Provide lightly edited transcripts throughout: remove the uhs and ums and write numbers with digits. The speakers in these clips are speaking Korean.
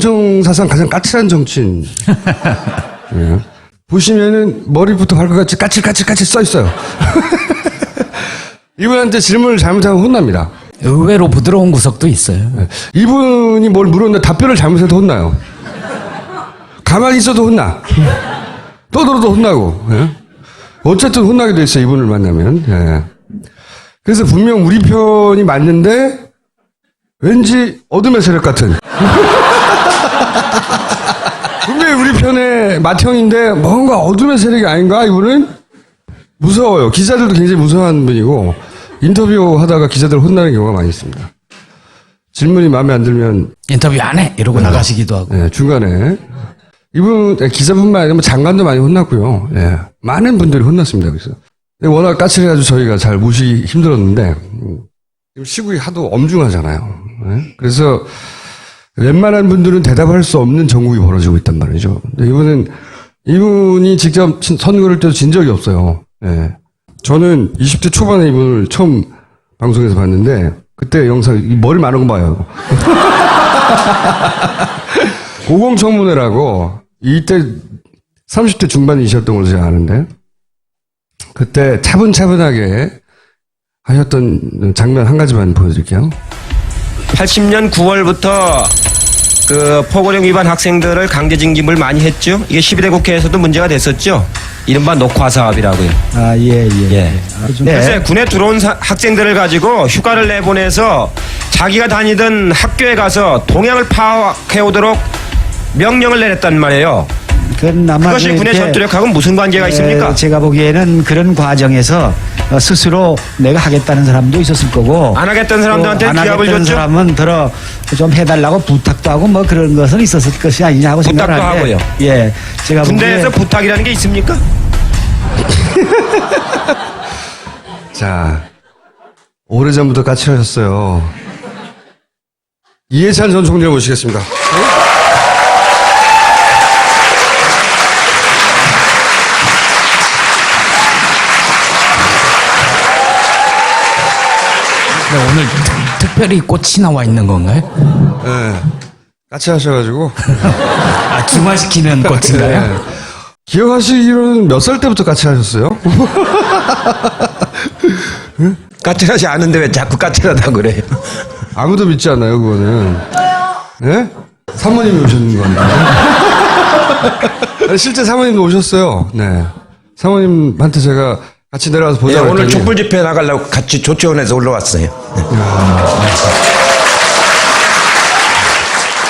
정사상 가장 까칠한 정치인. 예. 보시면은 머리부터 발끝까지 까칠까칠 써 있어요. 이분한테 질문을 잘못하면 혼납니다. 의외로 부드러운 구석도 있어요. 예. 이분이 뭘 물었는데 답변을 잘못해도 혼나요. 가만히 있어도 혼나. 떠들어도 혼나고. 예. 어쨌든 혼나게 돼 있어요. 이분을 만나면. 예. 그래서 분명 우리 편이 맞는데 왠지 어둠의 세력 같은. 분명히 우리 편의 맏형인데 뭔가 어둠의 세력이 아닌가 이분은 무서워요. 기자들도 굉장히 무서워하는 분이고 인터뷰하다가 기자들 혼나는 경우가 많이 있습니다. 질문이 마음에 안 들면 인터뷰 안 해! 이러고 나가시기도 하고. 네, 중간에 이분 기자뿐만 아니라 장관도 많이 혼났고요. 네, 많은 분들이 혼났습니다. 그래서 워낙 까칠해가지고 저희가 잘 모시기 힘들었는데 시국이 하도 엄중하잖아요. 네? 그래서 웬만한 분들은 대답할 수 없는 정국이 벌어지고 있단 말이죠. 근데 이분이 직접 선거를 때도 진 적이 없어요. 예. 저는 20대 초반에 이분을 처음 방송에서 봤는데, 그때 영상, 머리 많은 거 봐요. 고공청문회라고, 이때 30대 중반이셨던 걸로 제가 아는데, 그때 차분차분하게 하셨던 장면 한 가지만 보여드릴게요. 80년 9월부터 그 포고령 위반 학생들을 강제 징집을 많이 했죠. 이게 12대 국회에서도 문제가 됐었죠. 이른바 녹화 사업이라고요. 아, 예. 그래서 군에 들어온 학생들을 가지고 휴가를 내보내서 자기가 다니던 학교에 가서 동향을 파악해 오도록 명령을 내렸단 말이에요. 그것이 군의 전투력하고는 무슨 관계가 있습니까? 제가 보기에는 그런 과정에서 스스로 내가 하겠다는 사람도 있었을 거고 안 하겠다는 사람들한테 안 기합을 하겠다는 줬죠. 사람은 들어 좀 해달라고 부탁도 하고 뭐 그런 것은 있었을 것이 아니냐 하고 부탁도 생각하는데 하고요. 예, 제가 군대에서 부탁이라는 게 있습니까? 자, 오래전부터 까칠하셨어요. 이해찬 전 총리를 모시겠습니다. 오늘 특별히 꽃이 나와 있는 건가요? 네. 까칠하셔가지고. 아, 중화시키는 꽃인가요? 네. 기억하시기로는 몇 살 때부터 까칠하셨어요? 까칠하지 않은데 왜 자꾸 까칠하다고 그래요? 아무도 믿지 않아요, 그거는. 예? 사모님이 오셨는 거 같은데. 실제 사모님도 오셨어요. 네. 사모님한테 제가 같이 내려가서 보자. 예, 오늘 촛불 집회 나가려고 같이 조치원에서 올라왔어요.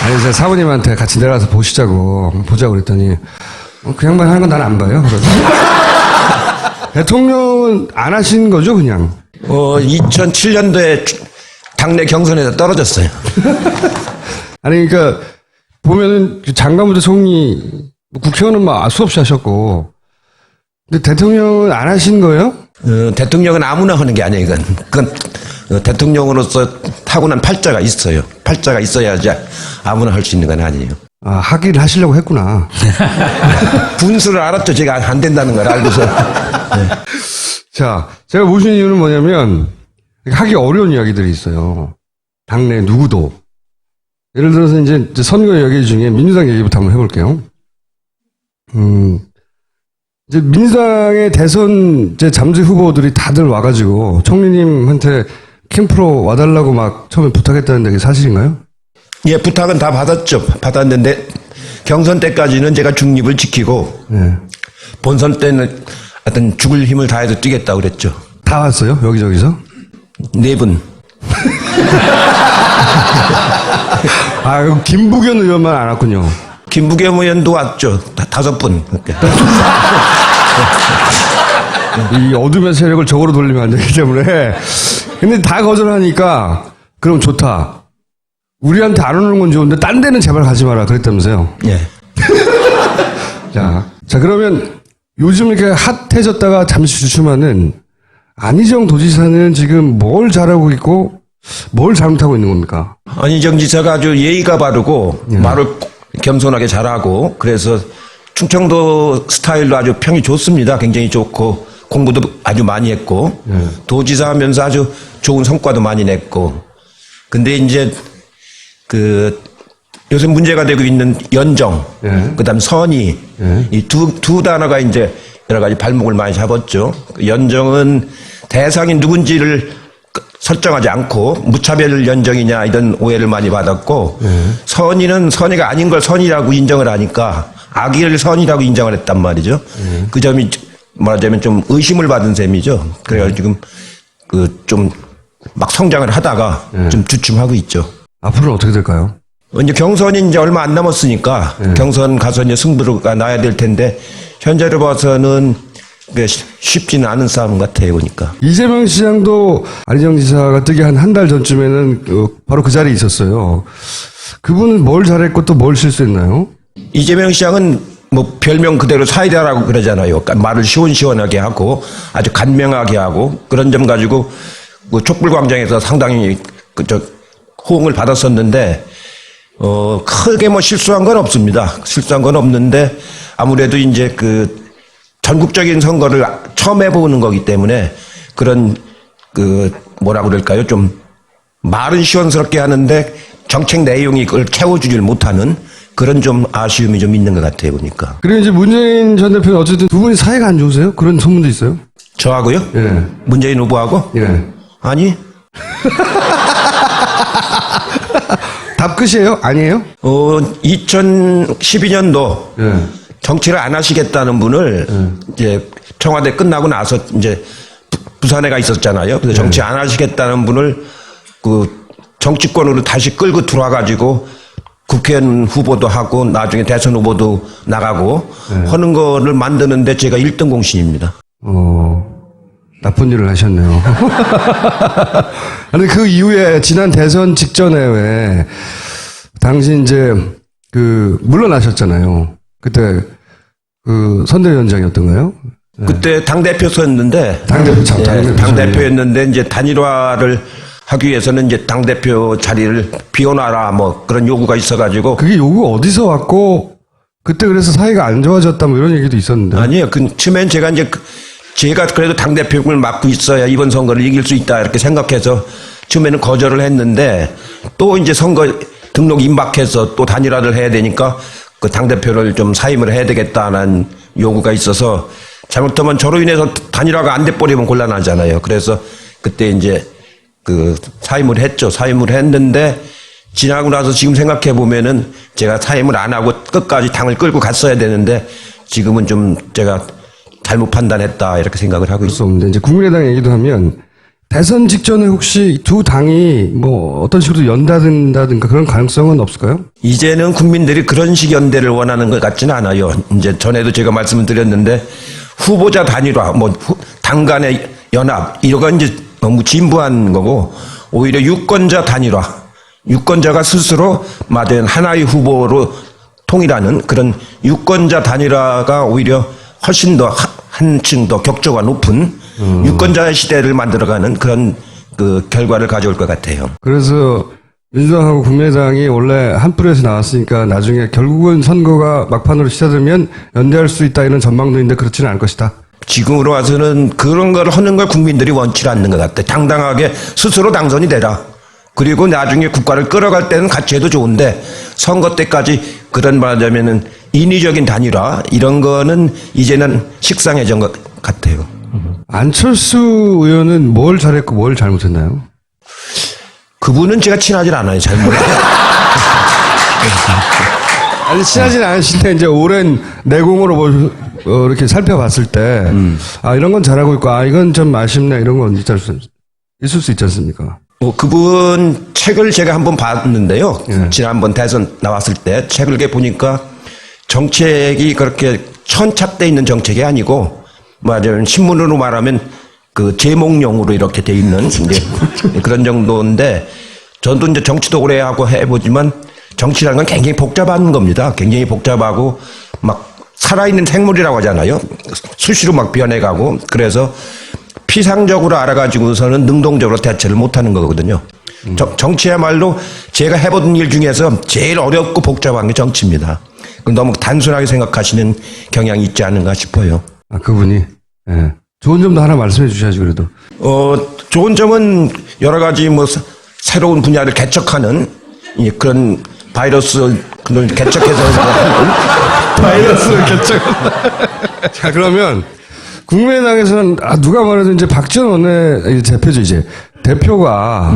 아니, 제가 사모님한테 같이 내려가서 보자고 그랬더니, 그 양반 하는 건 난 안 봐요. 대통령은 안 하신 거죠, 그냥? 2007년도에 당내 경선에서 떨어졌어요. 아니, 그러니까, 보면은, 장관부터 총리, 국회의원은 막 수없이 하셨고, 근데 대통령은 안 하신 거예요? 대통령은 아무나 하는 게 아니에요, 이건. 그건 대통령으로서 타고난 팔자가 있어요. 팔자가 있어야지 아무나 할 수 있는 건 아니에요. 아, 하기를 하시려고 했구나. 분수를 알았죠. 제가 안 된다는 걸 알고서. 네. 자, 제가 모신 이유는 뭐냐면, 하기 어려운 이야기들이 있어요. 당내 누구도. 예를 들어서 이제 선거 이야기 중에 민주당 얘기부터 한번 해볼게요. 이제 민주당의 대선 이제 잠재 후보들이 다들 와가지고 총리님한테 캠프로 와달라고 막 처음에 부탁했다는데 그게 사실인가요? 예, 부탁은 다 받았죠. 받았는데 경선 때까지는 제가 중립을 지키고 네. 본선 때는 하여튼 죽을 힘을 다해서 뛰겠다고 그랬죠. 다 왔어요? 여기저기서? 4분. 아, 그럼 김부겸 의원만 안 왔군요. 김부겸 의원도 왔죠. 5분. 이 어둠의 세력을 적으로 돌리면 안 되기 때문에. 근데 다 거절하니까, 그럼 좋다. 우리한테 안 오는 건 좋은데, 딴 데는 제발 가지 마라. 그랬다면서요. 예. 자, 그러면 요즘 이렇게 핫해졌다가 잠시 주춤하는 안희정 도지사는 지금 뭘 잘하고 있고, 뭘 잘못하고 있는 겁니까? 안희정 지사가 아주 예의가 바르고 말을 겸손하게 잘하고 그래서 충청도 스타일로 아주 평이 좋습니다. 굉장히 좋고 공부도 아주 많이 했고 도지사 하면서 아주 좋은 성과도 많이 냈고 근데 이제 그 요새 문제가 되고 있는 연정, 예. 그다음 선의, 예. 이 두 단어가 이제 여러 가지 발목을 많이 잡았죠. 그 연정은 대상이 누군지를 설정하지 않고 무차별 연정이냐 이런 오해를 많이 받았고, 선의는 선의가 아닌 걸 선의라고 인정을 하니까 악의를 선의라고 인정을 했단 말이죠. 그 점이 말하자면 좀 의심을 받은 셈이죠. 그래가지고 지금 그 좀 막 성장을 하다가 좀 주춤하고 있죠. 앞으로는 어떻게 될까요? 이제 경선이 이제 얼마 안 남았으니까 경선 가서 이제 승부가 나야 될 텐데 현재로 봐서는 쉽지는 않은 싸움 같아요, 보니까. 이재명 시장도 안희정 지사가 뜨기 한 달 전쯤에는 바로 그 자리에 있었어요. 그분은 뭘 잘했고 또 뭘 실수했나요? 이재명 시장은 뭐 별명 그대로 사이다라고 그러잖아요. 그러니까 말을 시원시원하게 하고 아주 간명하게 하고 그런 점 가지고 뭐 촛불광장에서 상당히 호응을 받았었는데 크게 뭐 실수한 건 없습니다. 실수한 건 없는데 아무래도 이제 그 전국적인 선거를 처음 해보는 거기 때문에 그런 그 뭐라 그럴까요? 좀 말은 시원스럽게 하는데 정책 내용이 그걸 채워주질 못하는 그런 좀 아쉬움이 좀 있는 것 같아요, 보니까. 그리고 이제 문재인 전 대표는 어쨌든 두 분이 사이가 안 좋으세요? 그런 소문도 있어요? 저하고요? 예. 문재인 후보하고? 예. 아니. 답 끝이에요? 아니에요? 2012년도 예. 정치를 안 하시겠다는 분을 이제 청와대 끝나고 나서 이제 부산에 가 있었잖아요. 그래서 정치 안 하시겠다는 분을 그 정치권으로 다시 끌고 들어와가지고 국회의원 후보도 하고 나중에 대선 후보도 나가고 하는 거를 만드는데 제가 1등 공신입니다. 나쁜 일을 하셨네요. 아니, 그 이후에 지난 대선 직전에 왜 당시 이제 물러나셨잖아요. 그때 선대위원장이었던가요? 그때 당대표였는데 당대표 참, 당대표였는데 이제 단일화를 하기 위해서는 이제 당대표 자리를 비워놔라 뭐 그런 요구가 있어가지고 그게 요구 어디서 왔고 그때 그래서 사이가 안 좋아졌다 뭐 이런 얘기도 있었는데. 아니에요. 그 처음엔 제가 그래도 당대표를 맡고 있어야 이번 선거를 이길 수 있다 이렇게 생각해서 처음에는 거절을 했는데 또 이제 선거 등록 임박해서 또 단일화를 해야 되니까 그 당대표를 좀 사임을 해야 되겠다는 요구가 있어서 잘못하면 저로 인해서 단일화가 안 돼버리면 곤란하잖아요. 그래서 그때 이제 그 사임을 했죠. 사임을 했는데 지나고 나서 지금 생각해 보면은 제가 사임을 안 하고 끝까지 당을 끌고 갔어야 되는데 지금은 좀 제가 잘못 판단했다 이렇게 생각을 하고 있습니다. 없는데 이제 국민의당 얘기도 하면 대선 직전에 혹시 두 당이 뭐 어떤 식으로 연다든가 그런 가능성은 없을까요? 이제는 국민들이 그런 식 연대를 원하는 것 같지는 않아요. 이제 전에도 제가 말씀을 드렸는데 후보자 단일화, 당 간의 연합 이런 이제 너무 진부한 거고 오히려 유권자 단일화, 유권자가 스스로 맞은 하나의 후보로 통일하는 그런 유권자 단일화가 오히려 훨씬 더 한층 더 격조가 높은 유권자의 시대를 만들어가는 그런 그 결과를 가져올 것 같아요. 그래서 민주당하고 국민의당이 원래 한 뿌리에서 나왔으니까 나중에 결국은 선거가 막판으로 시작되면 연대할 수 있다 이런 전망도 있는데 그렇지는 않을 것이다. 지금으로 와서는 그런 걸 하는 걸 국민들이 원치 않는 것 같아요. 당당하게 스스로 당선이 되라. 그리고 나중에 국가를 끌어갈 때는 같이 해도 좋은데 선거 때까지 그런 말하자면은 인위적인 단일화 이런 거는 이제는 식상해진 것 같아요. 안철수 의원은 뭘 잘했고 뭘 잘못했나요? 그분은 제가 친하질 않아요. 잘 몰라요. 아니 친하진 않으신데 이제 오랜 내공으로 이렇게 살펴봤을 때 이런 건 잘하고 있고 이건 좀 아쉽네 이런 건 있을 수 있지 않습니까? 그분 책을 제가 한번 봤는데요. 지난번 대선 나왔을 때 책을 이렇게 보니까 정책이 그렇게 천착돼 있는 정책이 아니고 말하자면 신문으로 말하면 그 제목용으로 이렇게 돼 있는 이제 그런 정도인데 저도 이제 정치도 오래 하고 해보지만 정치라는 건 굉장히 복잡한 겁니다. 굉장히 복잡하고 막 살아있는 생물이라고 하잖아요. 수시로 막 변해가고 그래서 피상적으로 알아가지고서는 능동적으로 대처를 못하는 거거든요. 정치야말로 제가 해본 일 중에서 제일 어렵고 복잡한 게 정치입니다. 너무 단순하게 생각하시는 경향이 있지 않은가 싶어요. 그분이 예. 좋은 점도 하나 말씀해 주셔야지 그래도. 좋은 점은 여러 가지 새로운 분야를 개척하는 그런 바이러스 그걸 개척해서 바이러스를 결정. 자, 그러면 국민의당에서는 누가 말해도 이제 박지원 원내 대표죠, 이제. 대표가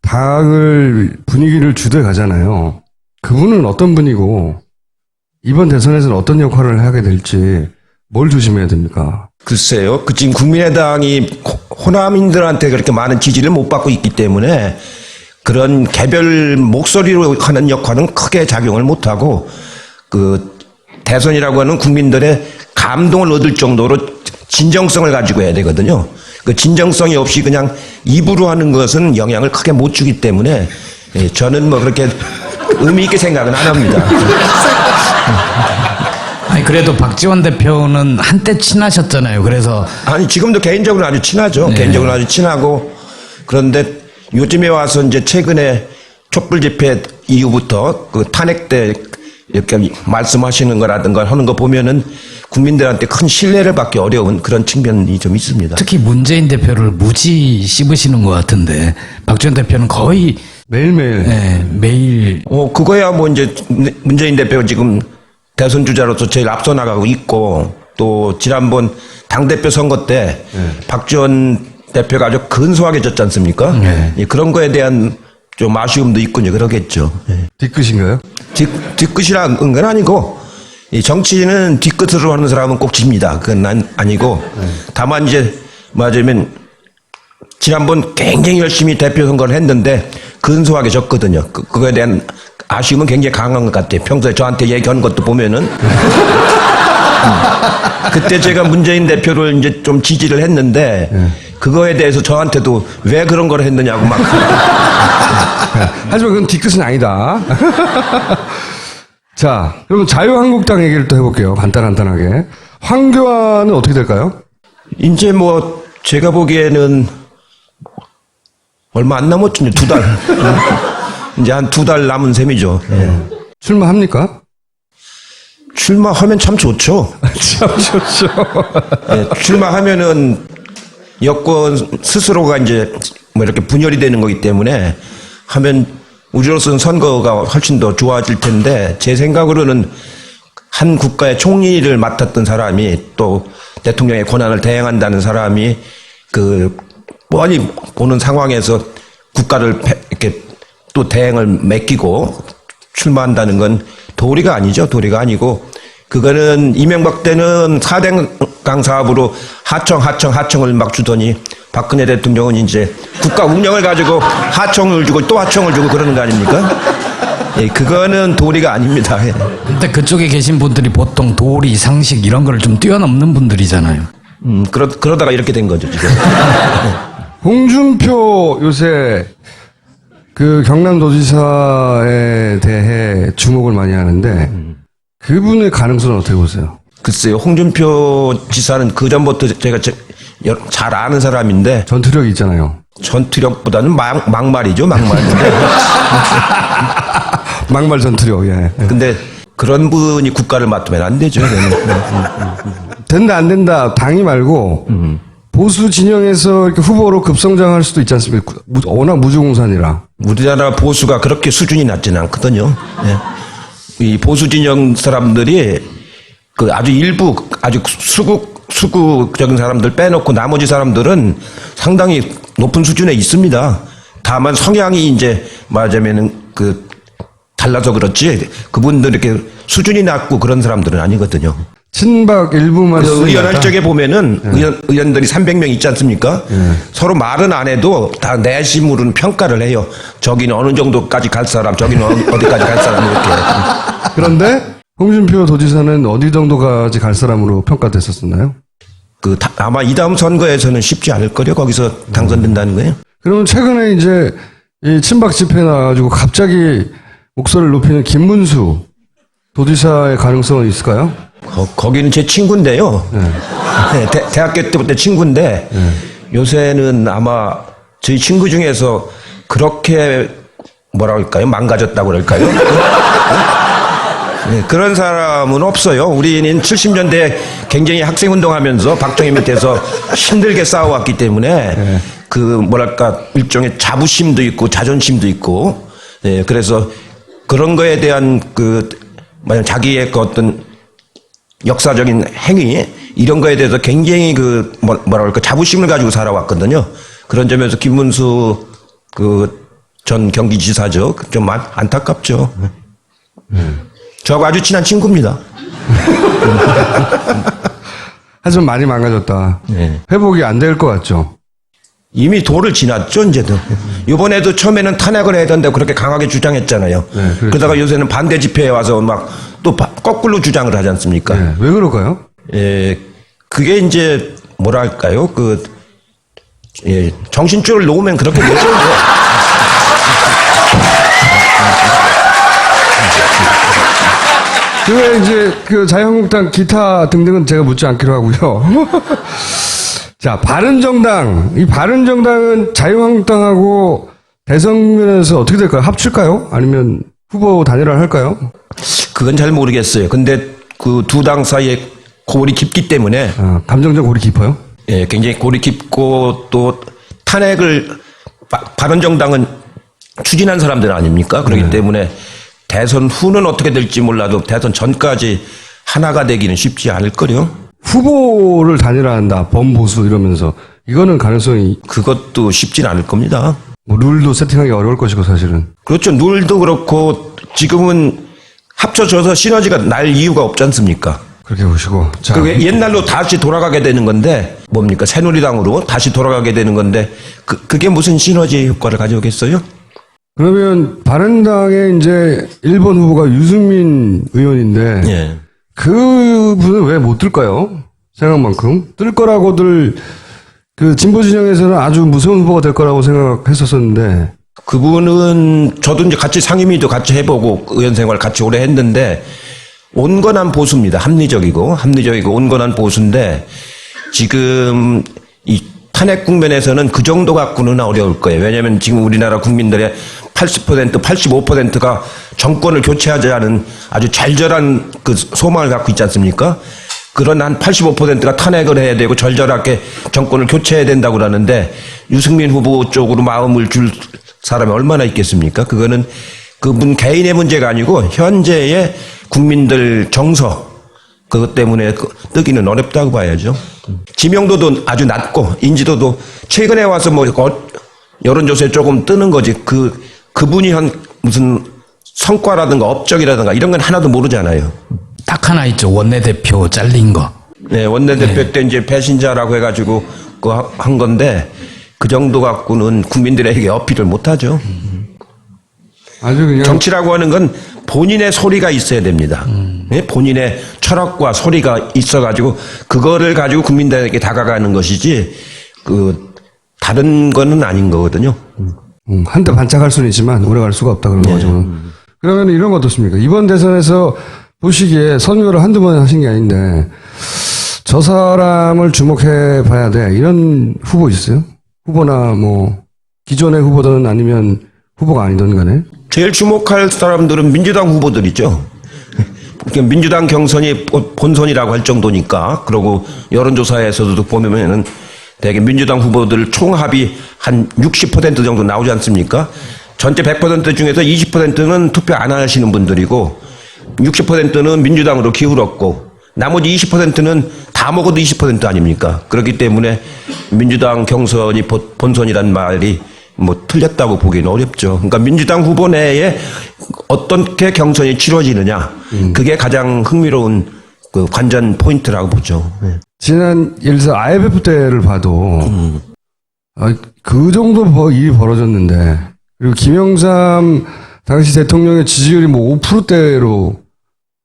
당을 분위기를 주도해 가잖아요. 그분은 어떤 분이고 이번 대선에서는 어떤 역할을 하게 될지 뭘 조심해야 됩니까? 글쎄요. 그 지금 국민의당이 호남인들한테 그렇게 많은 지지를 못 받고 있기 때문에 그런 개별 목소리로 하는 역할은 크게 작용을 못 하고 그 대선이라고 하는 국민들의 감동을 얻을 정도로 진정성을 가지고 해야 되거든요. 그 진정성이 없이 그냥 입으로 하는 것은 영향을 크게 못 주기 때문에 저는 뭐 그렇게 의미 있게 생각은 안 합니다. 아니 그래도 박지원 대표는 한때 친하셨잖아요. 그래서 아니 지금도 개인적으로 아주 친하죠. 네. 개인적으로 아주 친하고 그런데 요즘에 와서 이제 최근에 촛불 집회 이후부터 그 탄핵 때 이렇게 말씀하시는 거라든가 하는 거 보면은 국민들한테 큰 신뢰를 받기 어려운 그런 측면이 좀 있습니다. 특히 문재인 대표를 무지 씹으시는 것 같은데 박지원 대표는 거의 매일매일. 매일 그거야 뭐 이제 문재인 대표가 지금 대선 주자로서 제일 앞서 나가고 있고 또 지난번 당대표 선거 때 박지원 대표가 아주 근소하게 졌지 않습니까? 예, 그런 거에 대한 좀 아쉬움도 있군요. 그러겠죠. 예. 뒤끝인가요? 뒤끝이라는 건 아니고 이 정치인은 뒤끝으로 하는 사람은 꼭 집니다. 그건 아니고 다만 이제 맞으면 지난번 굉장히 열심히 대표 선거를 했는데 근소하게 졌거든요. 그거에 대한 아쉬움은 굉장히 강한 것 같아요. 평소에 저한테 얘기하는 것도 보면은 그때 제가 문재인 대표를 이제 좀 지지를 했는데 그거에 대해서 저한테도 왜 그런 걸 했느냐고 막 하지만 그건 뒤끝은 아니다. 자, 그러면 자유한국당 얘기를 또 해볼게요. 간단하게. 황교안은 어떻게 될까요? 이제 뭐 제가 보기에는 얼마 안 남았죠. 2달. 이제 한 2달 남은 셈이죠. 출마합니까? 출마하면 참 좋죠. 참 좋죠. 출마하면은 여권 스스로가 이제 뭐 이렇게 분열이 되는 거기 때문에 하면 우리로서는 선거가 훨씬 더 좋아질 텐데 제 생각으로는 한 국가의 총리를 맡았던 사람이 또 대통령의 권한을 대행한다는 사람이 그 뻔히 보는 상황에서 국가를 이렇게 또 대행을 맡기고 출마한다는 건 도리가 아니죠. 도리가 아니고 그거는 이명박 때는 4대강 사업으로 하청을 막 주더니 박근혜 대통령은 이제 국가 운영을 가지고 하청을 주고 또 하청을 주고 그러는 거 아닙니까? 예, 그거는 도리가 아닙니다. 예. 근데 그쪽에 계신 분들이 보통 도리, 상식 이런 걸 좀 뛰어넘는 분들이잖아요. 그러다가 이렇게 된 거죠, 지금. 홍준표 요새 그 경남도지사에 대해 주목을 많이 하는데 그분의 가능성은 어떻게 보세요? 글쎄요, 홍준표 지사는 그전부터 제가 잘 아는 사람인데 전투력이 있잖아요. 전투력보다는 막말이죠, 막말인데. 막말 전투력, 예. 근데 그런 분이 국가를 맡으면 안 되죠. 된다, 안 된다, 당이 말고, 보수 진영에서 이렇게 후보로 급성장할 수도 있지 않습니까? 워낙 무주공산이라. 우리나라 보수가 그렇게 수준이 낮지는 않거든요. 예. 이 보수 진영 사람들이 그 아주 일부 아주 수구적인 사람들 빼놓고 나머지 사람들은 상당히 높은 수준에 있습니다. 다만 성향이 이제 말하자면은 그 달라서 그렇지 그분들 이렇게 수준이 낮고 그런 사람들은 아니거든요. 친박 일부만 그 의원할 적에 보면은 의원들이 300명 있지 않습니까? 예. 서로 말은 안 해도 다 내심으로는 평가를 해요. 저기는 어느 정도까지 갈 사람, 저기는 어디까지 갈 사람 이렇게. 그런데 홍준표 도지사는 어디 정도까지 갈 사람으로 평가됐었나요? 아마 이 다음 선거에서는 쉽지 않을 거요. 거기서 당선된다는 거예요. 그러면 최근에 이제 이 친박 집회 나와가지고 갑자기 목소리를 높이는 김문수 도지사의 가능성은 있을까요? 거기는 제 친구인데요. 네, 대학교 때부터 친구인데 요새는 아마 저희 친구 중에서 그렇게 뭐라 할까요? 망가졌다고 그럴까요? 네, 그런 사람은 없어요. 우리는 70년대 굉장히 학생운동하면서 박정희 밑에서 힘들게 싸워왔기 때문에 그 뭐랄까 일종의 자부심도 있고 자존심도 있고 그래서 그런 거에 대한 만약 자기의 그 어떤 역사적인 행위 이런 거에 대해서 굉장히 뭐라 그럴까 자부심을 가지고 살아왔거든요. 그런 점에서 김문수 전 경기지사죠. 좀 안타깝죠. 저하고 아주 친한 친구입니다. 하지만 많이 망가졌다. 네. 회복이 안 될 것 같죠. 이미 도를 지났죠, 이제도. 이번에도 처음에는 탄핵을 해야 된다고 그렇게 강하게 주장했잖아요. 네, 그렇죠. 그러다가 요새는 반대 집회에 와서 막 또 거꾸로 주장을 하지 않습니까? 네. 왜 그럴까요? 예, 그게 이제 뭐랄까요? 정신줄을 놓으면 그렇게 되죠. 그 이제 자유한국당 기타 등등은 제가 묻지 않기로 하고요. 자, 바른정당. 이 바른정당은 자유한국당하고 대선면에서 어떻게 될까요? 합칠까요? 아니면 후보 단일화를 할까요? 그건 잘 모르겠어요. 근데 그 두 당 사이에 골이 깊기 때문에 감정적 골이 깊어요? 예, 굉장히 골이 깊고 또 탄핵을 바른정당은 추진한 사람들 아닙니까? 그렇기 때문에 대선 후는 어떻게 될지 몰라도 대선 전까지 하나가 되기는 쉽지 않을 거요. 후보를 단일화한다. 범보수 이러면서 이거는 가능성이 그것도 쉽진 않을 겁니다. 뭐 룰도 세팅하기 어려울 것이고 사실은. 그렇죠. 룰도 그렇고 지금은 합쳐져서 시너지가 날 이유가 없지 않습니까? 그렇게 보시고. 자, 그게 옛날로 다시 돌아가게 되는 건데 뭡니까? 새누리당으로 다시 돌아가게 되는 건데 그게 무슨 시너지 효과를 가져오겠어요? 그러면 바른당의 이제 1번 후보가 유승민 의원인데 예. 그분은 왜 못 뜰까요? 생각만큼 뜰 거라고들 진보 진영에서는 아주 무서운 후보가 될 거라고 생각했었었는데 그분은 저도 이제 같이 상임위도 같이 해보고 의원 생활 같이 오래 했는데 온건한 보수입니다. 합리적이고 온건한 보수인데 지금 이 탄핵 국면에서는 그 정도 갖고는 어려울 거예요. 왜냐하면 지금 우리나라 국민들의 80%, 85%가 정권을 교체하자는 아주 절절한 소망을 갖고 있지 않습니까? 그런 한 85%가 탄핵을 해야 되고 절절하게 정권을 교체해야 된다고 그러는데 유승민 후보 쪽으로 마음을 줄 사람이 얼마나 있겠습니까? 그거는 그분 개인의 문제가 아니고 현재의 국민들 정서 그것 때문에 뜨기는 어렵다고 봐야죠. 지명도도 아주 낮고 인지도도 최근에 와서 뭐 여론조사에 조금 뜨는 거지 그분이 한 무슨 성과라든가 업적이라든가 이런 건 하나도 모르잖아요. 딱 하나 있죠. 원내대표 잘린 거. 네, 원내대표 때 이제 배신자라고 해가지고 한 건데 그 정도 갖고는 국민들에게 어필을 못하죠. 아주 그냥 정치라고 하는 건 본인의 소리가 있어야 됩니다. 네? 본인의 철학과 소리가 있어가지고 그거를 가지고 국민들에게 다가가는 것이지 다른 거는 아닌 거거든요. 한때 반짝할 수는 있지만 오래 갈 수가 없다 그런 거죠. 그러면 이런 거 어떻습니까? 이번 대선에서 보시기에 선거를 한두 번 하신 게 아닌데 저 사람을 주목해 봐야 돼. 이런 후보 있어요? 후보나 뭐 기존의 후보든 아니면 후보가 아니든 간에. 제일 주목할 사람들은 민주당 후보들이죠. 민주당 경선이 본선이라고 할 정도니까. 그리고 여론조사에서도 보면은 대개 민주당 후보들 총합이 한 60% 정도 나오지 않습니까? 전체 100% 중에서 20%는 투표 안 하시는 분들이고 60%는 민주당으로 기울었고 나머지 20%는 다 먹어도 20% 아닙니까? 그렇기 때문에 민주당 경선이 본선이란 말이 뭐 틀렸다고 보기는 어렵죠. 그러니까 민주당 후보 내에 어떻게 경선이 치러지느냐 그게 가장 흥미로운 관전 포인트라고 보죠. 네. 지난 예를 들어서 IMF 때를 봐도 그 정도 일이 벌어졌는데 그리고 김영삼 당시 대통령의 지지율이 뭐 5%대로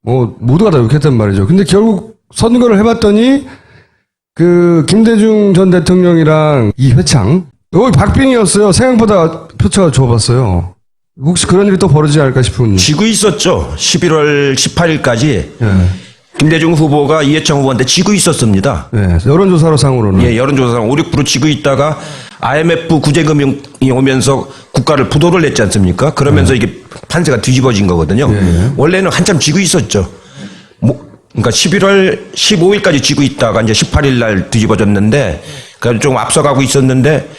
뭐 모두가 다 욕했단 말이죠. 근데 결국 선거를 해봤더니 김대중 전 대통령이랑 이회창 여기 박빙이었어요. 생각보다 표차가 좁았어요. 혹시 그런 일이 또 벌어지지 않을까 싶은. 지고 있었죠. 11월 18일까지 김대중 후보가 이해창 후보한테 지고 있었습니다. 네, 여론조사로 상으로는. 예, 여론조사상 5, 6% 지고 있다가 IMF 구제금융이 오면서 국가를 부도를 냈지 않습니까? 그러면서 이게 판세가 뒤집어진 거거든요. 원래는 한참 지고 있었죠. 그러니까 11월 15일까지 지고 있다가 이제 18일 날 뒤집어졌는데, 그러니까 좀 앞서가고 있었는데,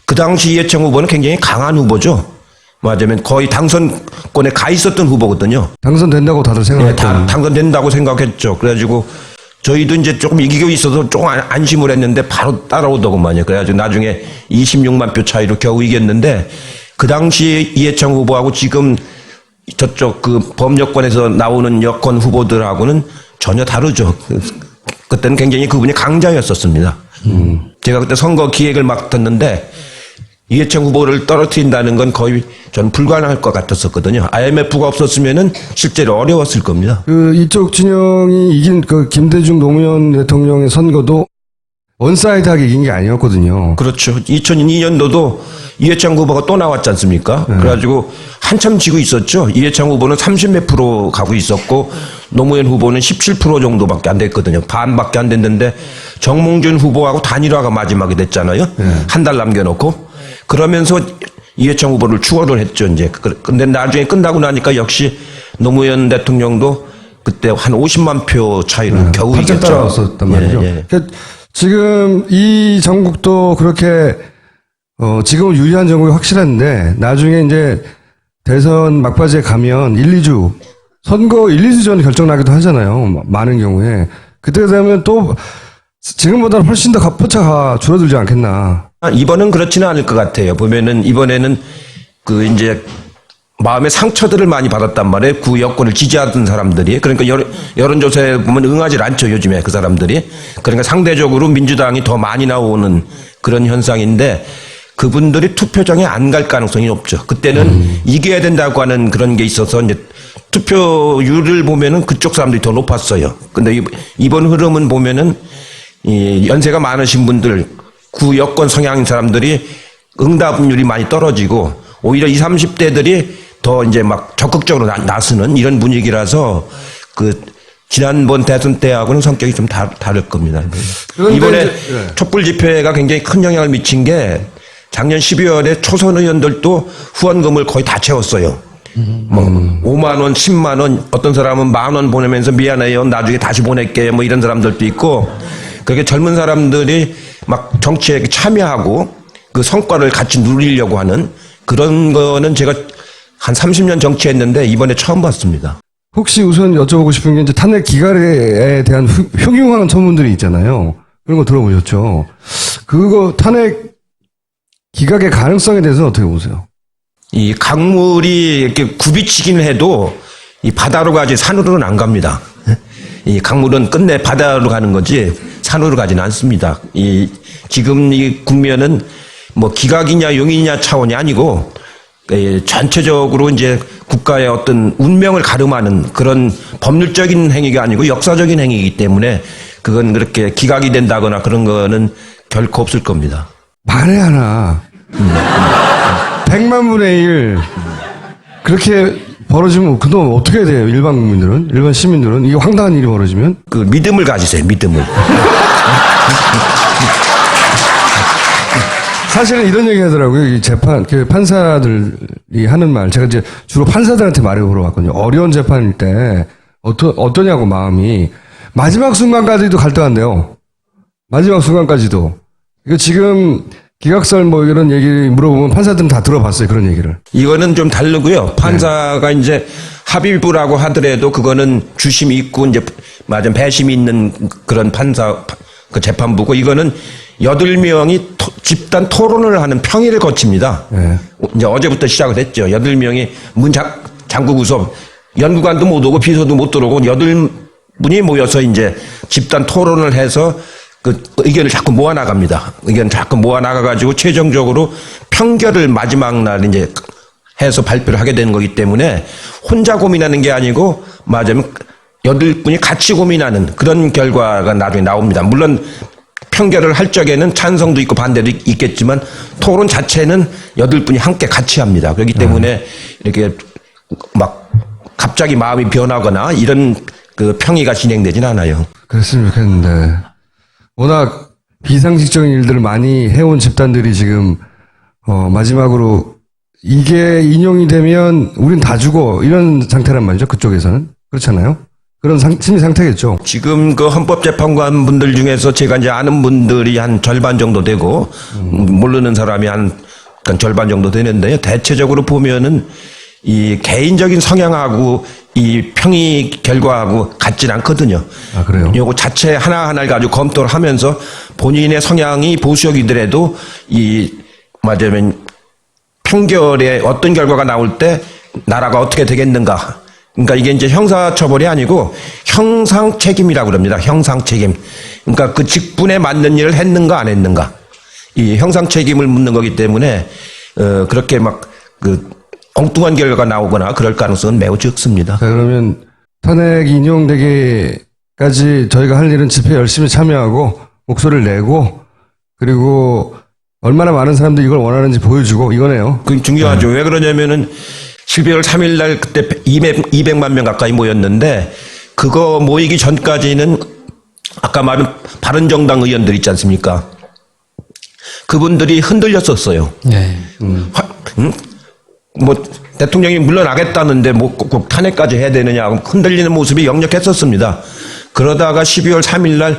그 당시 이해창 후보는 굉장히 강한 후보죠. 맞으면 거의 당선권에 가 있었던 후보거든요. 당선된다고 다들 예, 생각했던. 당선된다고 생각했죠. 그래가지고 저희도 이제 조금 이기고 있어서 조금 안심을 했는데 바로 따라오더구만요. 그래가지고 나중에 26만 표 차이로 겨우 이겼는데 그 당시 이해창 후보하고 지금 저쪽 그 범여권에서 나오는 여권 후보들하고는 전혀 다르죠. 그때는 굉장히 그분이 강자였었습니다. 제가 그때 선거 기획을 맡았는데 이해창 후보를 떨어뜨린다는 건 거의 전 불가능할 것 같았었거든요. IMF가 없었으면은 실제로 어려웠을 겁니다. 그 이쪽 진영이 이긴 그 김대중 노무현 대통령의 선거도 원사이드하게 이긴 게 아니었거든요. 그렇죠. 2002년도도 이해창 후보가 또 나왔지 않습니까? 그래가지고 한참 지고 있었죠. 이해창 후보는 30몇 프로 가고 있었고 노무현 후보는 17% 정도밖에 안 됐거든요. 반밖에 안 됐는데 정몽준 후보하고 단일화가 마지막에 됐잖아요. 한 달 남겨놓고. 그러면서 이해창 후보를 추월을 했죠, 이제. 근데 나중에 끝나고 나니까 역시 노무현 대통령도 그때 한 50만 표 차이로 겨우 반짝 이겼죠. 따라왔었단 말이죠. 예, 예. 그러니까 지금 이 정국도 그렇게 지금은 유리한 정국이 확실한데 나중에 이제 대선 막바지에 가면 1, 2주 선거 1, 2주 전에 결정나기도 하잖아요. 많은 경우에 그때 되면 또 지금보다는 훨씬 더 표차가 줄어들지 않겠나. 이번은 그렇지는 않을 것 같아요. 보면은 이번에는 그 이제 마음의 상처들을 많이 받았단 말이에요. 구 여권을 지지하던 사람들이. 그러니까 여론조사에 보면 응하지 않죠, 요즘에 그 사람들이. 그러니까 상대적으로 민주당이 더 많이 나오는 그런 현상인데 그분들이 투표장에 안 갈 가능성이 없죠. 그때는 이겨야 된다고 하는 그런 게 있어서 이제 투표율을 보면은 그쪽 사람들이 더 높았어요. 근데 이번 흐름은 보면은 이 연세가 많으신 분들, 구 여권 성향인 사람들이 응답률이 많이 떨어지고 오히려 20, 30대들이 더 이제 막 적극적으로 나서는 이런 분위기라서 그 지난번 대선 때하고는 성격이 좀 다를 겁니다. 이번에 촛불 집회가 굉장히 큰 영향을 미친 게 작년 12월에 초선 의원들도 후원금을 거의 다 채웠어요. 뭐 5만 원, 10만 원, 어떤 사람은 10,000원 보내면서 미안해요, 나중에 다시 보낼게요, 뭐 이런 사람들도 있고. 그렇게 젊은 사람들이 막 정치에 참여하고 그 성과를 같이 누리려고 하는 그런 거는 제가 한 30년 정치했는데 이번에 처음 봤습니다. 혹시 우선 여쭤보고 싶은 게 이제 탄핵 기각에 대한 흉흉한 소문들이 있잖아요. 그런 거 들어보셨죠? 그거 탄핵 기각의 가능성에 대해서 어떻게 보세요? 이 강물이 이렇게 굽이치기는 해도 이 바다로 가지 산으로는 안 갑니다. 이 강물은 끝내 바다로 가는 거지 산으로 가지는 않습니다. 이 지금 이 국면은 뭐 기각이냐 용이냐 차원이 아니고 전체적으로 이제 국가의 어떤 운명을 가름하는 그런 법률적인 행위가 아니고 역사적인 행위이기 때문에 그건 그렇게 기각이 된다거나 그런 거는 결코 없을 겁니다. 만에 하나 100만 분의 1 그렇게 벌어지면 그동안 어떻게 해야 돼요? 일반 국민들은? 일반 시민들은? 이게 황당한 일이 벌어지면? 그 믿음을 가지세요. 믿음을. 사실은 이런 얘기 하더라고요. 이 재판, 그 판사들이 하는 말. 제가 이제 주로 판사들한테 말을 물어봤거든요. 어려운 재판일 때, 어떠냐고 마음이. 마지막 순간까지도 갈등한대요. 마지막 순간까지도. 이거 지금 기각설 뭐 이런 얘기 물어보면 판사들은 다 들어봤어요. 그런 얘기를. 이거는 좀 다르고요. 판사가 이제 합의부라고 하더라도 그거는 주심이 있고 이제 맞은 배심이 있는 그런 판사, 그 재판부고 이거는 8명이 집단 토론을 하는 평의를 거칩니다. 네. 이제 어제부터 시작을 했죠. 8명이 문 잠그고서 연구관도 못 오고 비서도 못 들어오고 8분이 모여서 이제 집단 토론을 해서 그 의견을 자꾸 모아나갑니다. 의견을 자꾸 모아나가가지고 최종적으로 평결을 마지막 날 이제 해서 발표를 하게 되는 거기 때문에 혼자 고민하는 게 아니고 맞으면 8분이 같이 고민하는 그런 결과가 나중에 나옵니다. 물론 평결을 할 적에는 찬성도 있고 반대도 있겠지만 토론 자체는 8분이 함께 같이 합니다. 그렇기 때문에 이렇게 막 갑자기 마음이 변하거나 이런 그 평의가 진행되진 않아요. 그랬으면 좋겠는데. 워낙 비상식적인 일들을 많이 해온 집단들이 지금, 마지막으로 이게 인용이 되면 우린 다 죽어. 이런 상태란 말이죠. 그쪽에서는. 그렇잖아요. 그런 심리 상태겠죠. 지금 그 헌법재판관 분들 중에서 제가 이제 아는 분들이 한 절반 정도 되고, 모르는 사람이 한 그러니까 절반 정도 되는데요. 대체적으로 보면은 이 개인적인 성향하고 이 평의 결과하고 같진 않거든요. 아, 그래요? 요거 자체 하나하나를 가지고 검토를 하면서 본인의 성향이 보수적이더라도 이 말하자면 판결에 어떤 결과가 나올 때 나라가 어떻게 되겠는가. 그러니까 이게 이제 형사처벌이 아니고 형상책임이라고 그럽니다. 형상책임. 그러니까 그 직분에 맞는 일을 했는가 안 했는가. 이 형상책임을 묻는 거기 때문에 그렇게 막 그 엉뚱한 결과가 나오거나 그럴 가능성은 매우 적습니다. 자, 그러면 탄핵 인용되기까지 저희가 할 일은 집회 열심히 참여하고 목소리를 내고 그리고 얼마나 많은 사람들이 이걸 원하는지 보여주고 이거네요. 그 중요하죠. 왜 그러냐면은 12월 3일 날 그때 200만 명 가까이 모였는데 그거 모이기 전까지는 아까 말한 바른정당 의원들 있지 않습니까? 그분들이 흔들렸었어요. 네. 뭐 대통령이 물러나겠다는데 뭐 꼭 탄핵까지 해야 되느냐 흔들리는 모습이 역력했었습니다. 그러다가 12월 3일 날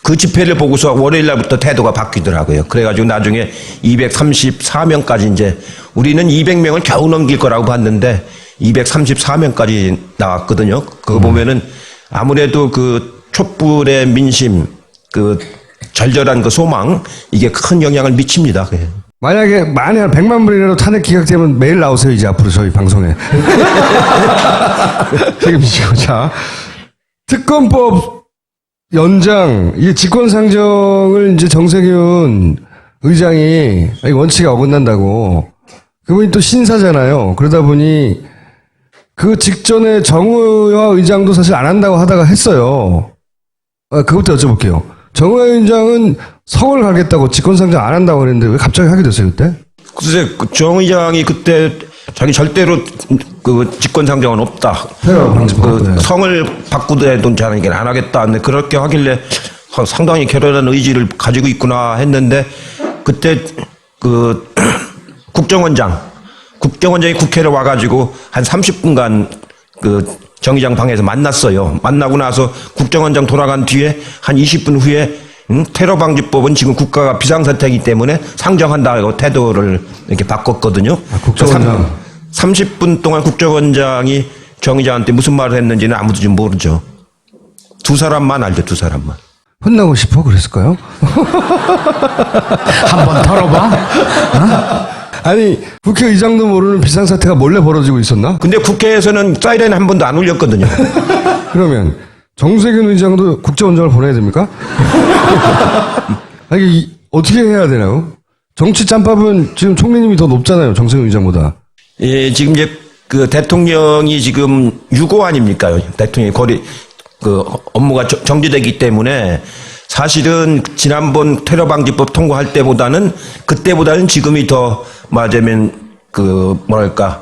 그 집회를 보고서 월요일 날부터 태도가 바뀌더라고요. 그래가지고 나중에 234명까지 이제 우리는 200명을 겨우 넘길 거라고 봤는데 234명까지 나왔거든요. 그거 보면은 아무래도 그 촛불의 민심, 그 절절한 그 소망 이게 큰 영향을 미칩니다. 만약에 한 100만 분이라도 탄핵 기각되면 매일 나오세요. 이제 앞으로 저희 방송에. 책임지고. 자, 특검법 연장, 이게 직권상정을 이제 정세균 의장이 원칙에 어긋난다고. 그분이 또 신사잖아요. 그러다 보니 그 직전에 정의화 의장도 사실 안 한다고 하다가 했어요. 그것도 여쭤볼게요. 정의화 의장은 성을 가겠다고 직권상정 안 한다고 그랬는데 왜 갑자기 하게 됐어요, 그때? 글쎄, 정 의장이 그때 자기 절대로 그 직권상정은 없다. 그 성을 바꾸더라도 자기는 안 하겠다. 근데 그렇게 하길래 상당히 결연한 의지를 가지고 있구나 했는데 그때 그 국정원장이 국회로 와가지고 한 30분간 그 정 의장 방에서 만났어요. 만나고 나서 국정원장 돌아간 뒤에 한 20분 후에 테러방지법은 지금 국가가 비상사태이기 때문에 상정한다고 태도를 이렇게 바꿨거든요. 국정원장. 30분 동안 국정원장이 정 의장한테 무슨 말을 했는지는 아무도 지금 모르죠. 두 사람만 알죠, 두 사람만. 혼나고 싶어 그랬을까요? 한번 털어봐. 아니 국회의장도 모르는 비상사태가 몰래 벌어지고 있었나? 근데 국회에서는 사이렌 한 번도 안 울렸거든요. 그러면 정세균 의장도 국정원장을 보내야 됩니까? 아니 어떻게 해야 되나요? 정치 짬밥은 지금 총리님이 더 높잖아요. 정세균 의장보다. 예, 지금 이제 그 대통령이 지금 유고 아닙니까? 대통령이 그 업무가 정지되기 때문에 사실은 지난번 테러방지법 통과할 그때보다는 지금이 더 말하자면 그 뭐랄까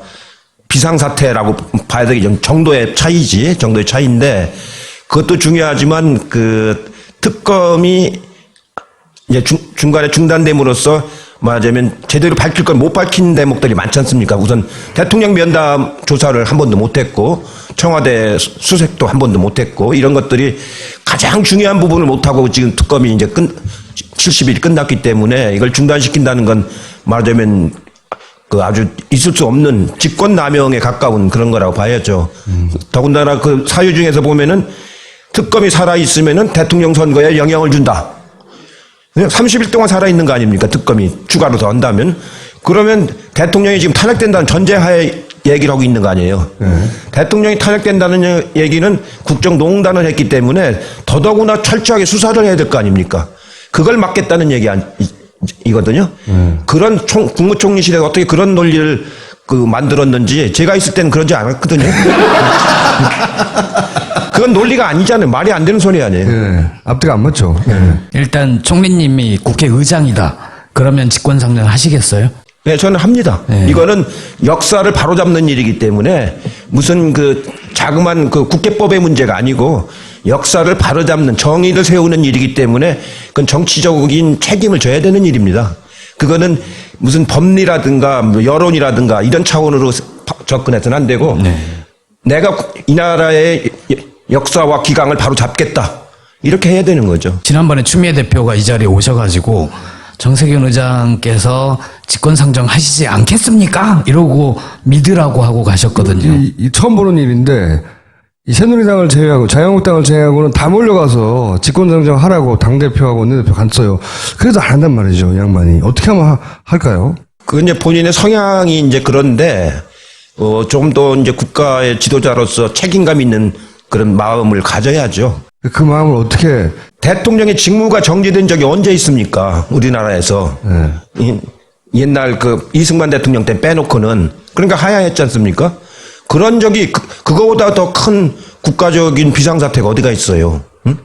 비상사태라고 봐야 되겠죠. 정도의 차이인데 그것도 중요하지만 그 특검이 이제 중간에 중단됨으로써 말하자면 제대로 밝힐 걸 못 밝힌 대목들이 많지 않습니까? 우선 대통령 면담 조사를 한 번도 못했고 청와대 수색도 한 번도 못했고 이런 것들이 가장 중요한 부분을 못하고 지금 특검이 이제 70일이 끝났기 때문에 이걸 중단시킨다는 건 말하자면 그 아주 있을 수 없는 직권남용에 가까운 그런 거라고 봐야죠. 더군다나 그 사유 중에서 보면은 특검이 살아있으면은 대통령 선거에 영향을 준다. 30일 동안 살아있는 거 아닙니까? 특검이 추가로 더 한다면. 그러면 대통령이 지금 탄핵된다는 전제하에 얘기를 하고 있는 거 아니에요. 대통령이 탄핵된다는 얘기는 국정농단을 했기 때문에 더더구나 철저하게 수사를 해야 될 거 아닙니까? 그걸 막겠다는 얘기이거든요. 그런 국무총리실에 어떻게 그런 논리를 만들었는지 제가 있을 때는 그러지 않았거든요. 그건 논리가 아니잖아요. 말이 안 되는 소리 아니에요. 예, 앞뒤가 안 맞죠. 예. 일단 총리님이 국회의장이다. 그러면 직권상정 하시겠어요? 네, 저는 합니다. 네. 이거는 역사를 바로잡는 일이기 때문에 무슨 그 자그만 그 국회법의 문제가 아니고 역사를 바로잡는 정의를 세우는 일이기 때문에 그건 정치적인 책임을 져야 되는 일입니다. 그거는 무슨 법리라든가 여론이라든가 이런 차원으로 접근해서는 안 되고 내가 이 나라의 역사와 기강을 바로 잡겠다. 이렇게 해야 되는 거죠. 지난번에 추미애 대표가 이 자리에 오셔가지고 정세균 의장께서 직권상정 하시지 않겠습니까? 이러고 믿으라고 하고 가셨거든요. 이 처음 보는 일인데 이 새누리당을 제외하고 자유한국당을 제외하고는 다 몰려가서 직권상정 하라고 당대표하고 원내대표 갔어요. 그래도 안 한단 말이죠, 이 양반이. 어떻게 하면 할까요? 그 이제 본인의 성향이 이제 그런데 좀 더 이제 국가의 지도자로서 책임감 있는 그런 마음을 가져야죠. 그 마음을 어떻게 대통령의 직무가 정지된 적이 언제 있습니까? 우리나라에서. 옛날 그 이승만 대통령 때 빼놓고는 그러니까 하야했지 않습니까? 그런 적이 그거보다 더 큰 국가적인 비상사태가 어디가 있어요? 응?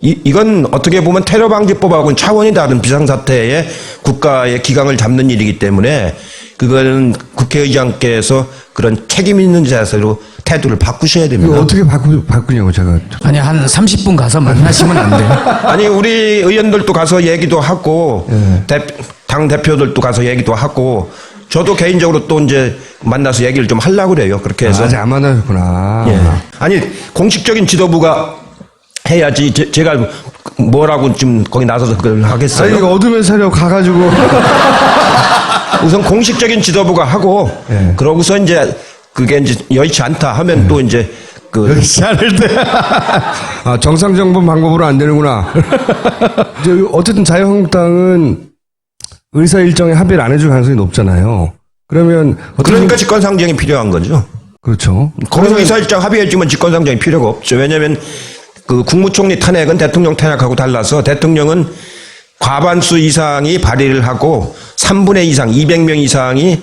이건 어떻게 보면 테러 방지법하고는 차원이 다른 비상사태에 국가의 기강을 잡는 일이기 때문에 그거는 국회의장께서 그런 책임 있는 자세로 태도를 바꾸셔야 이거 됩니다. 어떻게 바꾸냐고 제가. 아니 한 30분 가서 만나시면 안 돼요? 아니 우리 의원들도 가서 얘기도 하고 당 대표들도 가서 얘기도 하고 저도 개인적으로 또 이제 만나서 얘기를 좀 하려고 그래요. 그렇게 해서 아직 안 만나셨구나. 예. 아니 공식적인 지도부가 해야지 제가 뭐라고 지금 거기 나서서 그걸 하겠어요. 아니 이거 어둠의 세력 가가지고 우선 공식적인 지도부가 하고 예. 그러고서 이제 그게 이제 여의치 않다 하면 또 이제 그 아, 정상정본 방법으로 안 되는구나. 이제 어쨌든 자유한국당은 의사 일정에 합의를 안 해줄 가능성이 높잖아요. 그러면 그러니까 직권상정이 필요한 거죠. 그렇죠. 거기서 의사일정 합의해주면 직권상정이 필요가 없죠. 왜냐하면 그 국무총리 탄핵은 대통령 탄핵하고 달라서 대통령은 과반수 이상이 발의를 하고 3분의 2 이상, 200명 이상이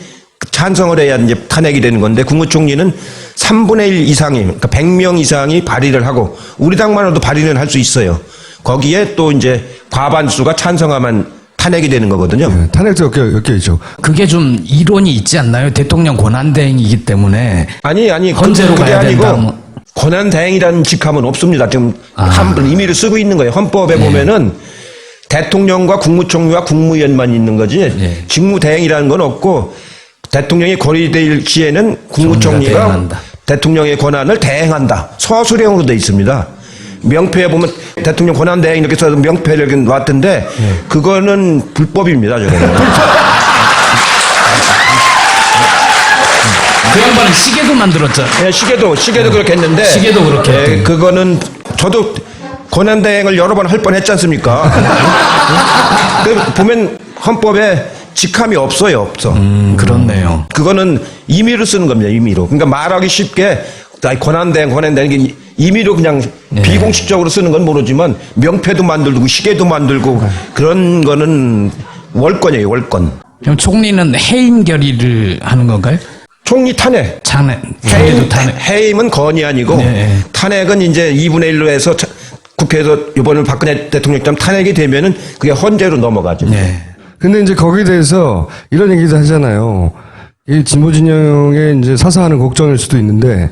찬성을 해야 이제 탄핵이 되는 건데 국무총리는 3분의 1 이상이, 그러니까 100명 이상이 발의를 하고 우리 당만으로도 발의는 할 수 있어요. 거기에 또 이제 과반수가 찬성하면 탄핵이 되는 거거든요. 네, 탄핵도 엮여 있죠. 그게 좀 이론이 있지 않나요? 대통령 권한대행이기 때문에 아니 헌재로 그게 가야 아니고 된다. 뭐. 권한대행이라는 직함은 없습니다. 지금 임의를 쓰고 있는 거예요. 헌법에 보면은 대통령과 국무총리와 국무위원만 있는 거지 예. 직무대행이라는 건 없고 대통령이 권위될 시에는 국무총리가 대행한다. 대통령의 권한을 대행한다. 서술형으로 되어 있습니다. 명패에 보면 대통령 권한대행 이렇게 써서 명패를 이렇게 놨던데 그거는 불법입니다. 저거는. 그 양반은 시계도 만들었죠. 예, 시계도 그렇게 했는데 시계도 그렇게 했대요. 그거는 저도 권한대행을 여러 번 할 뻔했지 않습니까? 그 보면 헌법에 직함이 없어요, 없어. 그렇네요. 그거는 임의로 쓰는 겁니다, 임의로. 그러니까 말하기 쉽게 권한대행 이게 임의로 그냥 비공식적으로 쓰는 건 모르지만 명패도 만들고 시계도 만들고 그런 거는 월권이에요, 월권. 그럼 총리는 해임 결의를 하는 건가요? 총리 탄핵. 총리도 탄핵. 해임은 건이 아니고 네. 탄핵은 이제 2분의 1로 해서 국회에서 이번에 박근혜 대통령처럼 탄핵이 되면은 그게 헌재로 넘어가죠. 네. 근데 이제 거기에 대해서 이런 얘기도 하잖아요. 이 진보 진영의 이제 사사하는 걱정일 수도 있는데,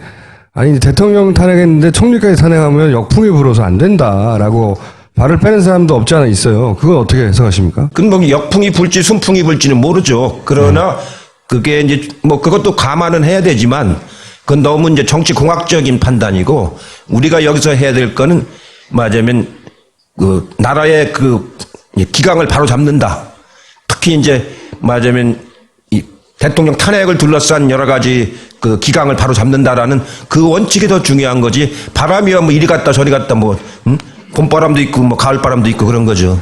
아니, 대통령 탄핵했는데 총리까지 탄핵하면 역풍이 불어서 안 된다라고 발을 빼는 사람도 없지 않아 있어요. 그건 어떻게 해석하십니까? 그건 뭐 역풍이 불지 순풍이 불지는 모르죠. 그러나 그게 이제 뭐 그것도 감안은 해야 되지만 그건 너무 이제 정치 공학적인 판단이고 우리가 여기서 해야 될 거는 말하자면 그 나라의 그 기강을 바로 잡는다. 특히 이제 말하자면 이 대통령 탄핵을 둘러싼 여러 가지 그 기강을 바로 잡는다라는 그 원칙이 더 중요한 거지. 바람이야 뭐 이리 갔다 저리 갔다 뭐 봄바람도 있고 뭐 가을바람도 있고 그런 거죠.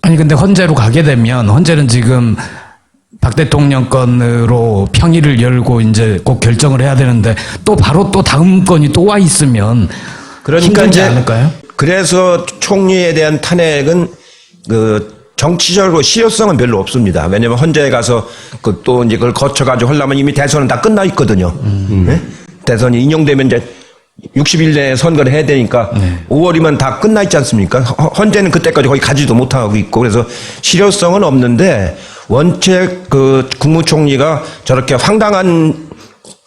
아니 근데 헌재로 가게 되면 헌재는 지금 박 대통령 건으로 평의를 열고 이제 꼭 결정을 해야 되는데 또 바로 또 다음 건이 또 와 있으면 그러니까 힘들지 이제 않을까요? 그래서 총리에 대한 탄핵은 그 정치적으로 실효성은 별로 없습니다. 왜냐하면 헌재에 가서 그 또 이제 그걸 거쳐가지고 하려면 이미 대선은 다 끝나 있거든요. 네? 대선이 인용되면 이제 60일 내에 선거를 해야 되니까 5월이면 다 끝나 있지 않습니까? 헌재는 그때까지 거의 가지도 못하고 있고 그래서 실효성은 없는데 원체 그 국무총리가 저렇게 황당한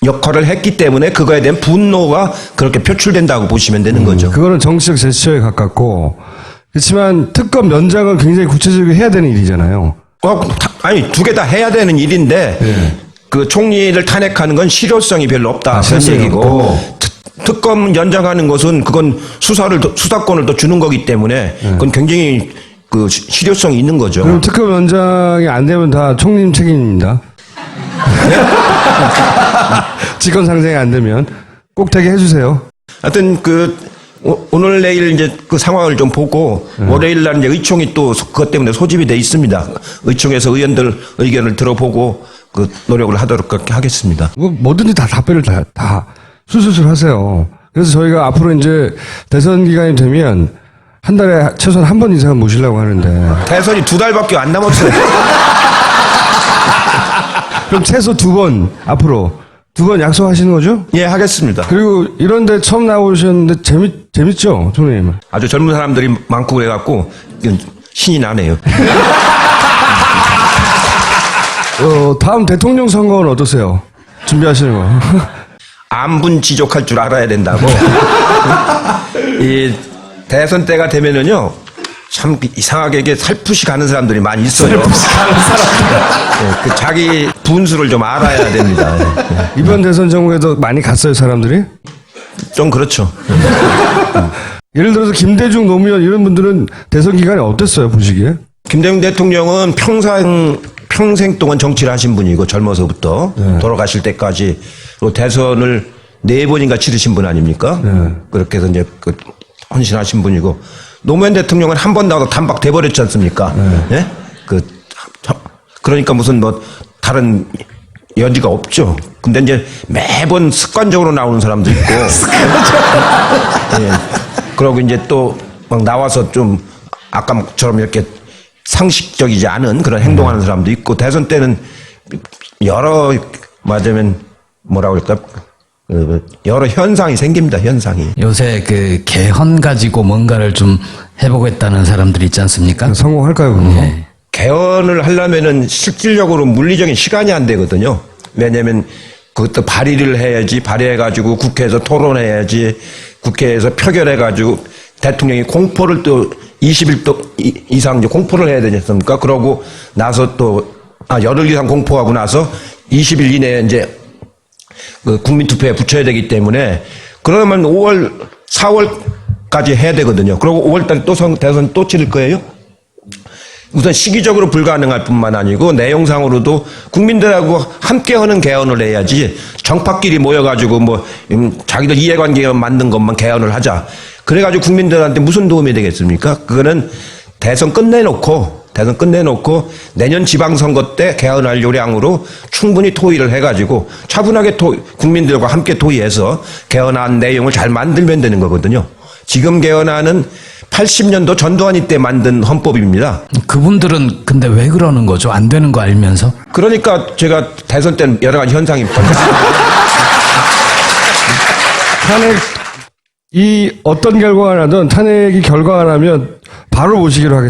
역할을 했기 때문에 그거에 대한 분노가 그렇게 표출된다고 보시면 되는 거죠. 그거는 정치적 제스처에 가깝고, 그렇지만 특검 연장은 굉장히 구체적으로 해야 되는 일이잖아요. 아니 두 개 다 해야 되는 일인데 그 총리를 탄핵하는 건 실효성이 별로 없다 그런 실효성이 얘기고 없고. 특검 연장하는 것은 그건 수사권을 더 주는 거기 때문에 그건 굉장히 그 실효성이 있는 거죠. 그럼 특검원장이 안 되면 다 총리님 책임입니다. 직권 상정이 안 되면 꼭 되게 해주세요. 하여튼 오늘 내일 이제 그 상황을 좀 보고 월요일 날 이제 의총이 또 그것 때문에 소집이 돼 있습니다. 의총에서 의원들 의견을 들어보고 그 노력을 하도록 그렇게 하겠습니다. 뭐든지 다 답변을 다 술술술 하세요. 그래서 저희가 앞으로 이제 대선 기간이 되면 한 달에 최소한 한 번 이상은 모시려고 하는데 대선이 2달밖에 안 남았어요. 그럼 최소 2번 앞으로 2번 약속하시는 거죠? 예, 하겠습니다. 그리고 이런데 처음 나오셨는데 재밌죠, 총리님? 아주 젊은 사람들이 많고 그래갖고 신이 나네요. 다음 대통령 선거는 어떠세요? 준비하시는 거? 안분 지족할 줄 알아야 된다고. 이 대선 때가 되면은요, 참 이상하게 이게 살풋이 가는 사람들이 많이 있어요. 살풋이 가는 사람들. 그 자기 분수를 좀 알아야 됩니다. 예. 이번 대선 정부에도 많이 갔어요, 사람들이? 좀 그렇죠. 예를 들어서 김대중, 노무현 이런 분들은 대선 기간에 어땠어요, 보시기에? 김대중 대통령은 평생 동안 정치를 하신 분이고 젊어서부터 돌아가실 때까지 또 대선을 4번인가 치르신 분 아닙니까? 그렇게 해서 이제 헌신하신 분이고 노무현 대통령은 한 번 나와도 단박 돼버렸지 않습니까? 예? 그러니까 무슨 뭐 다른 여지가 없죠. 근데 이제 매번 습관적으로 나오는 사람도 있고. 예. 그러고 이제 또 막 나와서 좀 아까처럼 이렇게 상식적이지 않은 그런 행동하는 사람도 있고 대선 때는 여러 맞으면 뭐라고 할까 여러 현상이 생깁니다. 현상이. 요새 그 개헌 가지고 뭔가를 좀 해보겠다는 사람들이 있지 않습니까? 성공할까요, 그럼? 예. 개헌을 하려면은 실질적으로 물리적인 시간이 안 되거든요. 왜냐하면 그것도 발의를 해야지 발의해가지고 국회에서 토론해야지 국회에서 표결해가지고 대통령이 공포를 또 20일 이상 이제 공포를 해야 되지 않습니까? 그러고 나서 또 열흘 이상 공포하고 나서 20일 이내에 이제 그 국민투표에 붙여야 되기 때문에 그러면 5월, 4월까지 해야 되거든요. 그리고 5월달에 또 대선 또 치를 거예요? 우선 시기적으로 불가능할 뿐만 아니고 내용상으로도 국민들하고 함께 하는 개헌을 해야지 정파끼리 모여가지고 뭐 자기들 이해관계 만든 것만 개헌을 하자. 그래가지고 국민들한테 무슨 도움이 되겠습니까? 그거는 대선 끝내놓고 내년 지방선거 때 개헌할 요량으로 충분히 토의를 해가지고 차분하게 국민들과 함께 토의해서 개헌안 내용을 잘 만들면 되는 거거든요. 지금 개헌안은 80년도 전두환이 때 만든 헌법입니다. 그분들은 근데 왜 그러는 거죠? 안 되는 거 알면서? 그러니까 제가 대선 때는 여러 가지 현상이 탄핵, 어떤 결과가 나든 탄핵이 결과가 나면 바로 모시기로 하겠습니다.